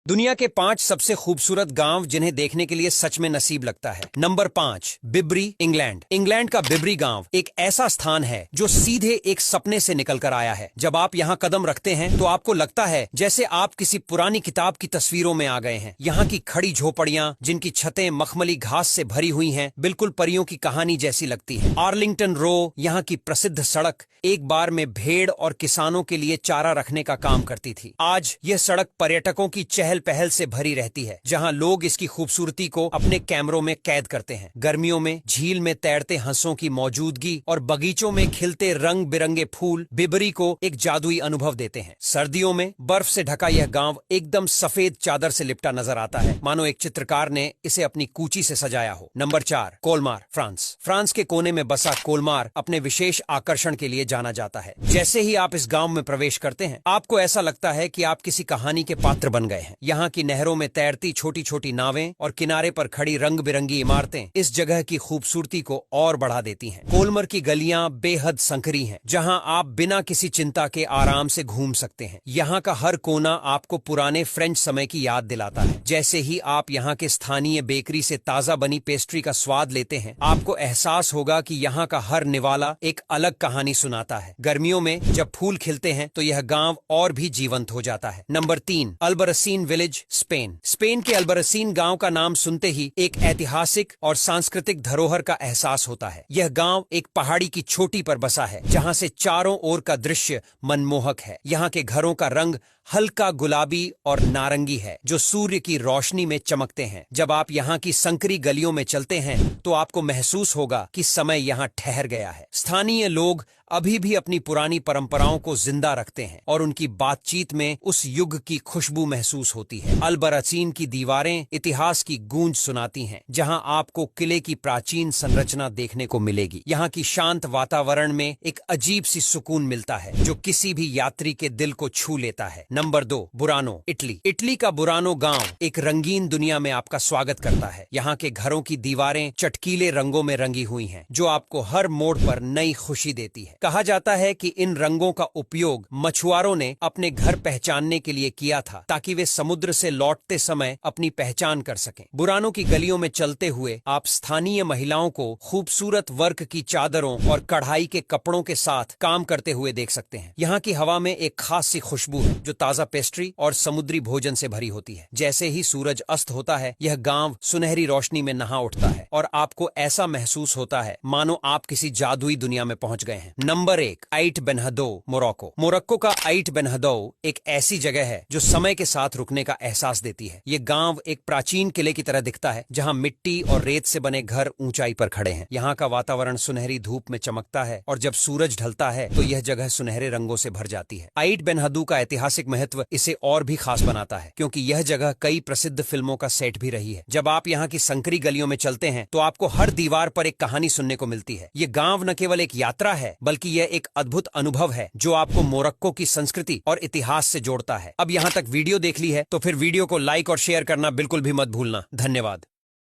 दुनिया के 5 सबसे खूबसूरत गांव जिन्हें देखने के लिए सच में नसीब लगता है। Number 5, बिब्री, England. इंग्लैंड का बिब्री गांव एक ऐसा स्थान है जो सीधे एक सपने से निकल कर आया है। जब आप यहाँ कदम रखते हैं तो आपको लगता है जैसे आप किसी पुरानी किताब की तस्वीरों में आ गए हैं। यहाँ की खड़ी झोपड़ियाँ जिनकी छतें मखमली घास से भरी हुई हैं, बिल्कुल परियों की कहानी जैसी लगती है। आर्लिंगटन रो, यहाँ की प्रसिद्ध सड़क, एक बार में भेड़ और किसानों के लिए चारा रखने का काम करती थी। आज यह सड़क पर्यटकों की चहल पहल से भरी रहती है, जहां लोग इसकी खूबसूरती को अपने कैमरों में कैद करते हैं। गर्मियों में झील में तैरते हंसों की मौजूदगी और बगीचों में खिलते रंग बिरंगे फूल बिबरी को एक जादुई अनुभव देते हैं। सर्दियों में बर्फ से ढका यह गांव एकदम सफेद चादर से लिपटा नजर आता है, मानो एक चित्रकार ने इसे अपनी कूची से सजाया हो। Number 4, कोलमार, France. फ्रांस के कोने में बसा कोलमार अपने विशेष आकर्षण के लिए जाना जाता है। जैसे ही आप इस गांव में प्रवेश करते हैं, आपको ऐसा लगता है कि आप किसी कहानी के पात्र बन गए हैं। यहाँ की नहरों में तैरती छोटी छोटी नावें और किनारे पर खड़ी रंग बिरंगी इमारतें इस जगह की खूबसूरती को और बढ़ा देती हैं। कोलमर की गलियां बेहद संकरी हैं, जहां आप बिना किसी चिंता के आराम से घूम सकते हैं। यहाँ का हर कोना आपको पुराने फ्रेंच समय की याद दिलाता है। जैसे ही आप यहाँ के स्थानीय बेकरी से ताजा बनी पेस्ट्री का स्वाद लेते हैं, आपको एहसास होगा कि यहाँ का हर निवाला एक अलग कहानी सुनाता है। गर्मियों में जब फूल खिलते हैं तो यह गांव और भी जीवंत हो जाता है। Number 3, Albarracin village, Spain. Spain के अल्बरसीन गांव का नाम सुनते ही एक ऐतिहासिक और सांस्कृतिक धरोहर का एहसास होता है। यह गांव एक पहाड़ी की चोटी पर बसा है, जहां से चारों ओर का दृश्य मनमोहक है। यहाँ के घरों का रंग हल्का गुलाबी और नारंगी है, जो सूर्य की रोशनी में चमकते हैं। जब आप यहाँ की संकरी गलियों में चलते हैं तो आपको महसूस होगा कि समय यहाँ ठहर गया है। स्थानीय लोग अभी भी अपनी पुरानी परंपराओं को जिंदा रखते हैं और उनकी बातचीत में उस युग की खुशबू महसूस होती है। अल्बरसीन की दीवारें इतिहास की गूंज सुनाती हैं, जहां आपको किले की प्राचीन संरचना देखने को मिलेगी। यहाँ की शांत वातावरण में एक अजीब सी सुकून मिलता है, जो किसी भी यात्री के दिल को छू लेता है। Number 2, Burano, Italy. इटली का बुरानो गांव एक रंगीन दुनिया में आपका स्वागत करता है। यहाँ के घरों की दीवारें चटकीले रंगों में रंगी हुई हैं, जो आपको हर मोड़ पर नई खुशी देती है। कहा जाता है कि इन रंगों का उपयोग मछुआरों ने अपने घर पहचानने के लिए किया था, ताकि वे समुद्र से लौटते समय अपनी पहचान कर सकें। बुरानो की गलियों में चलते हुए आप स्थानीय महिलाओं को खूबसूरत वर्क की चादरों और कढ़ाई के कपड़ों के साथ काम करते हुए देख सकते हैं। यहाँ की हवा में एक खास सी खुशबू है, जो ताजा पेस्ट्री और समुद्री भोजन से भरी होती है। जैसे ही सूरज अस्त होता है, यह गांव सुनहरी रोशनी में नहा उठता है और आपको ऐसा महसूस होता है मानो आप किसी जादुई दुनिया में पहुंच गए हैं। नंबर 1, आइट बेनहदो, मोरक्को। मोरक्को का आइट बेनहदो एक ऐसी जगह है जो समय के साथ रुकने का एहसास देती है। ये गांव एक प्राचीन किले की तरह दिखता है, जहां मिट्टी और रेत से बने घर ऊंचाई पर खड़े हैं। यहाँ का वातावरण सुनहरी धूप में चमकता है और जब सूरज ढलता है तो यह जगह सुनहरे रंगों से भर जाती है। आइट बेनहदू का ऐतिहासिक महत्व इसे और भी खास बनाता है, क्योंकि यह जगह कई प्रसिद्ध फिल्मों का सेट भी रही है। जब आप यहाँ की संकरी गलियों में चलते हैं तो आपको हर दीवार पर एक कहानी सुनने को मिलती है। ये गांव न केवल एक यात्रा है, बल्कि यह एक अद्भुत अनुभव है जो आपको मोरक्को की संस्कृति और इतिहास से जोड़ता है। अब यहाँ तक वीडियो देख ली है तो फिर वीडियो को लाइक और शेयर करना बिल्कुल भी मत भूलना। धन्यवाद।